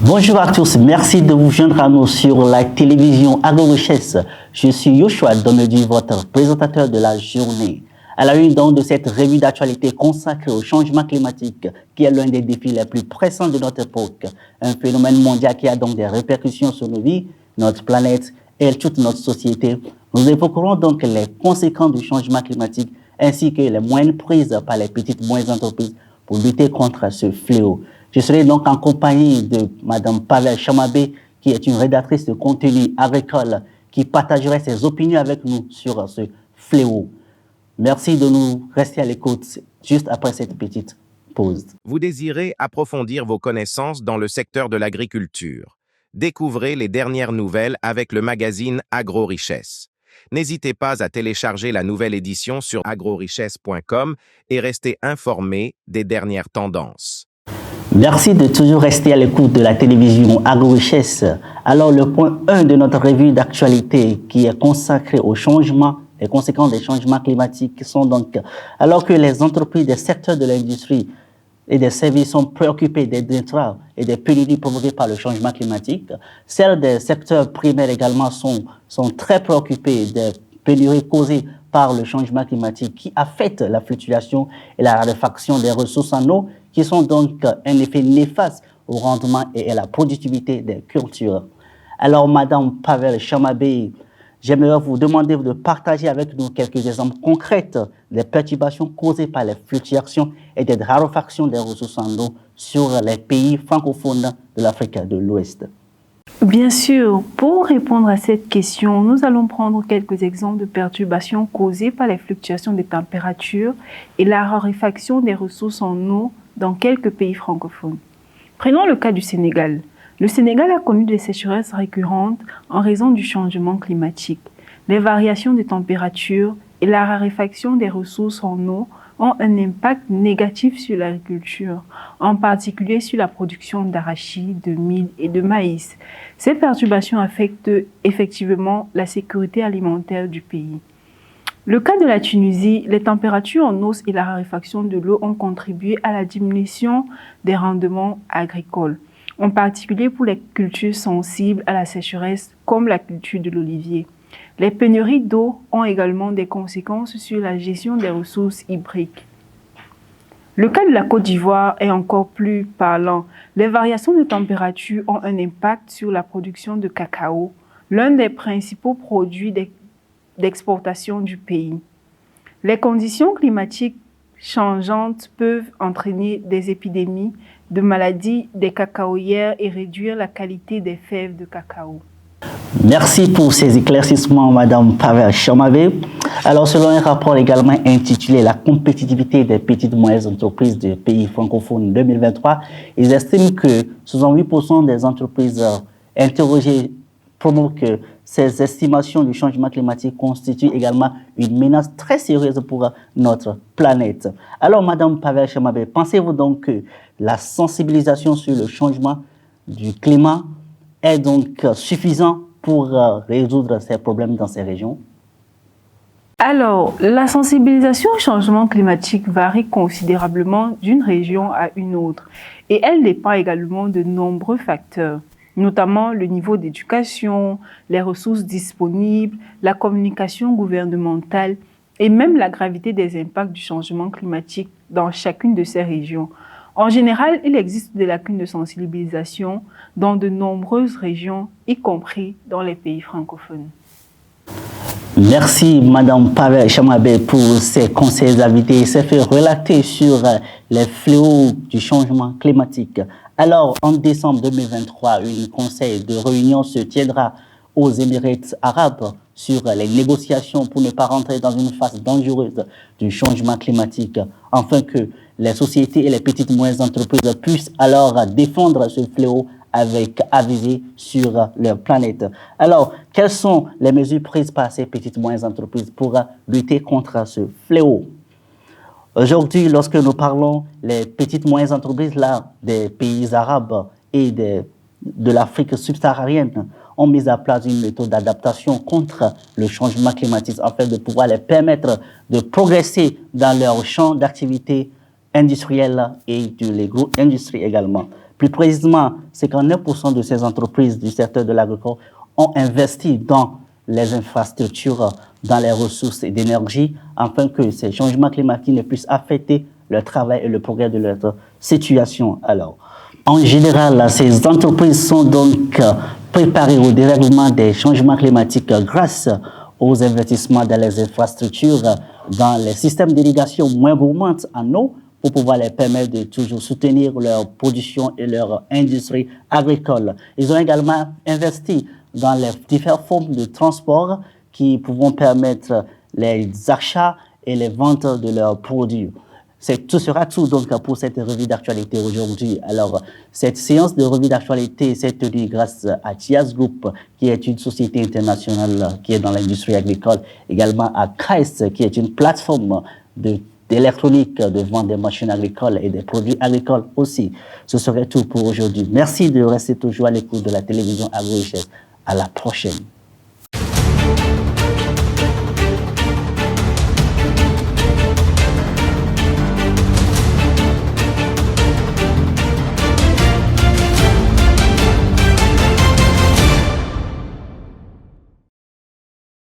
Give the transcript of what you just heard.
Bonjour à tous, merci de vous joindre à nous sur la télévision Agro-Richesse. Je suis Yoshua Domedi, votre présentateur de la journée. À la une donc de cette revue d'actualité consacrée au changement climatique, qui est l'un des défis les plus pressants de notre époque. Un phénomène mondial qui a donc des répercussions sur nos vies, notre planète et toute notre société. Nous évoquerons donc les conséquences du changement climatique ainsi que les moyens prises par les petites et moyennes entreprises pour lutter contre ce fléau. Je serai donc en compagnie de Mme Pavel Chamabé, qui est une rédactrice de contenu agricole, qui partagerait ses opinions avec nous sur ce fléau. Merci de nous rester à l'écoute juste après cette petite pause. Vous désirez approfondir vos connaissances dans le secteur de l'agriculture. Découvrez les dernières nouvelles avec le magazine Agro-Richesse. N'hésitez pas à télécharger la nouvelle édition sur agrorichesse.com et restez informé des dernières tendances. Merci de toujours rester à l'écoute de la télévision Agro-Richesse. Alors, le point 1 de notre revue d'actualité qui est consacré au changement, les conséquences des changements climatiques sont donc, alors que les entreprises des secteurs de l'industrie et des services sont préoccupés des détraves et des pénuries provoquées par le changement climatique, celles des secteurs primaires également sont très préoccupées des pénuries causées par le changement climatique qui affectent la fluctuation et la raréfaction des ressources en eau, qui sont donc un effet néfaste au rendement et à la productivité des cultures. Alors, Madame Pavel Chamabé, j'aimerais vous demander de partager avec nous quelques exemples concrets des perturbations causées par les fluctuations et des raréfactions des ressources en eau sur les pays francophones de l'Afrique de l'Ouest. Bien sûr, pour répondre à cette question, nous allons prendre quelques exemples de perturbations causées par les fluctuations des températures et la raréfaction des ressources en eau dans quelques pays francophones. Prenons le cas du Sénégal. Le Sénégal a connu des sécheresses récurrentes en raison du changement climatique. Les variations de température et la raréfaction des ressources en eau ont un impact négatif sur l'agriculture, en particulier sur la production d'arachides, de mil et de maïs. Ces perturbations affectent effectivement la sécurité alimentaire du pays. Le cas de la Tunisie, les températures en hausse et la raréfaction de l'eau ont contribué à la diminution des rendements agricoles, en particulier pour les cultures sensibles à la sécheresse comme la culture de l'olivier. Les pénuries d'eau ont également des conséquences sur la gestion des ressources hydriques. Le cas de la Côte d'Ivoire est encore plus parlant. Les variations de température ont un impact sur la production de cacao, l'un des principaux produits d'exportation du pays. Les conditions climatiques changeantes peuvent entraîner des épidémies de maladies des cacaoyères et réduire la qualité des fèves de cacao. Merci pour ces éclaircissements, Madame Pavel Chamabé. Alors, selon un rapport également intitulé « La compétitivité des petites et moyennes entreprises des pays francophones 2023 », ils estiment que 68% des entreprises interrogées prouvent que ces estimations du changement climatique constituent également une menace très sérieuse pour notre planète. Alors, Madame Pavel Chamabé, pensez-vous donc que la sensibilisation sur le changement du climat est donc suffisant pour résoudre ces problèmes dans ces régions? Alors, la sensibilisation au changement climatique varie considérablement d'une région à une autre et elle dépend également de nombreux facteurs, notamment le niveau d'éducation, les ressources disponibles, la communication gouvernementale et même la gravité des impacts du changement climatique dans chacune de ces régions. En général, il existe des lacunes de sensibilisation dans de nombreuses régions, y compris dans les pays francophones. Merci, Madame Pavel Chamabé, pour ces conseils invités et ces faits relatés sur les fléaux du changement climatique. Alors, en décembre 2023, un conseil de réunion se tiendra aux Émirats arabes sur les négociations pour ne pas rentrer dans une phase dangereuse du changement climatique, afin que les sociétés et les petites et moyennes entreprises puissent alors défendre ce fléau avec avisé sur leur planète. Alors, quelles sont les mesures prises par ces petites et moyennes entreprises pour lutter contre ce fléau? Aujourd'hui, lorsque nous parlons les petites et moyennes entreprises là, des pays arabes et de l'Afrique subsaharienne, ont mis en place une méthode d'adaptation contre le changement climatique afin de pouvoir les permettre de progresser dans leur champ d'activité industrielle et de l'agro-industrie également. Plus précisément, 59% de ces entreprises du secteur de l'agriculture ont investi dans les infrastructures, dans les ressources et d'énergie, afin que ces changements climatiques ne puissent affecter le travail et le progrès de leur situation. Alors, en général, ces entreprises sont donc préparées au dérèglement des changements climatiques grâce aux investissements dans les infrastructures, dans les systèmes d'irrigation moins gourmands en eau, pour pouvoir les permettre de toujours soutenir leur production et leur industrie agricole. Ils ont également investi dans les différentes formes de transport qui pourront permettre les achats et les ventes de leurs produits. Tout sera tout donc pour cette revue d'actualité aujourd'hui. Alors, cette séance de revue d'actualité s'est tenue grâce à TIAS Group, qui est une société internationale qui est dans l'industrie agricole, également à KAIS, qui est une plateforme d'électronique, de vente des machines agricoles et des produits agricoles aussi. Ce serait tout pour aujourd'hui. Merci de rester toujours à l'écoute de la télévision AgroRichesse. À la prochaine.